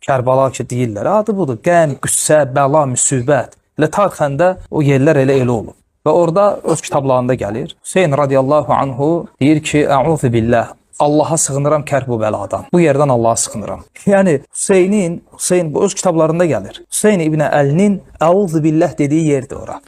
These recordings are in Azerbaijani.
Kərbala ki deyirlər, adı budur, qəm, qüssə, bəla, müsibət. Elə tarixəndə o yerlər elə olub. Və orada öz kitablarında gəlir. Hüseyn radiyallahu anhu deyir ki, əuzu billah, Allaha sığınıram kərb bu bəladan. Bu yerdən Allaha sığınıram. Yəni Hüseyn bu öz kitablarında gəlir. Hüseyn İbn Əlinin əuzu billah dediyi yerdir ora.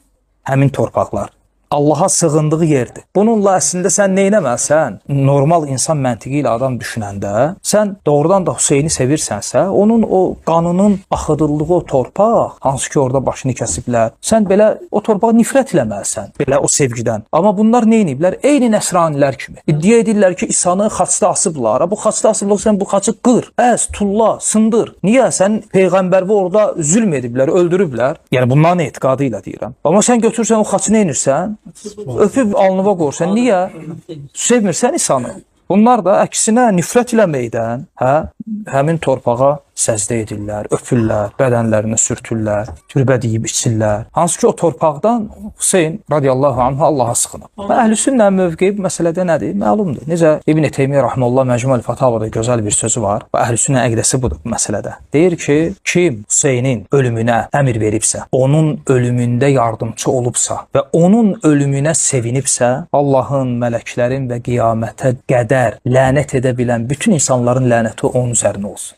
Həmin torpaqlar. Allaha sığındığı yerdir. Bununla əslində sən neynəməsən, normal insan məntiqi ilə adam düşünəndə, sən doğrudan da Hüseyni sevirsənsə, onun o qanının axıdıldığı o torpaq, hansı ki orada başını kəsiblər, sən belə o torpağa nifrət eləməlisən, belə o sevgidən. Amma bunlar neyniblər? Eyni nəsranilər kimi. İddia edirlər ki, İsa'nı xaçda asıblar. Bu xaçda asıblar, sən bu xaçı qır, əz, tulla, sındır. Niyə? Sən Peyğəmbərə orada zülm ediblər, öldürüblər. Yəni bunların etiqadı ilə deyirəm. Amma sən götürsən o xaçı neynirsən? Öpüb alnıva qorsan. Niyə? Sevmirsən İsa'nı. Bunlar da əksinə nifrət eləməkdən, həmin torpağa səzdə edirlər, öpürlər, bədənlərini sürtürlər, türbə deyib içirlər. Hansı ki o torpaqdan Hüseyn radiyallahu anh Allaha sığınıb. Əhlüsünnə mövqeyi bu məsələdə nədir? Məlumdur. Necə İbn Teymiyyə rahimehullah Məcmuəl Fətavada gözəl bir sözü var. Və əhlüsünnə əqidəsi budur bu məsələdə. Deyir ki, kim Hüseynin ölümünə əmr veribsə, onun ölümündə yardımçı olubsa və onun ölümünə sevinibsə, Allahın, mələklərin və qiyamətə qədər lənət edə bilən bütün insanların lənəti onun üzərinə olsun.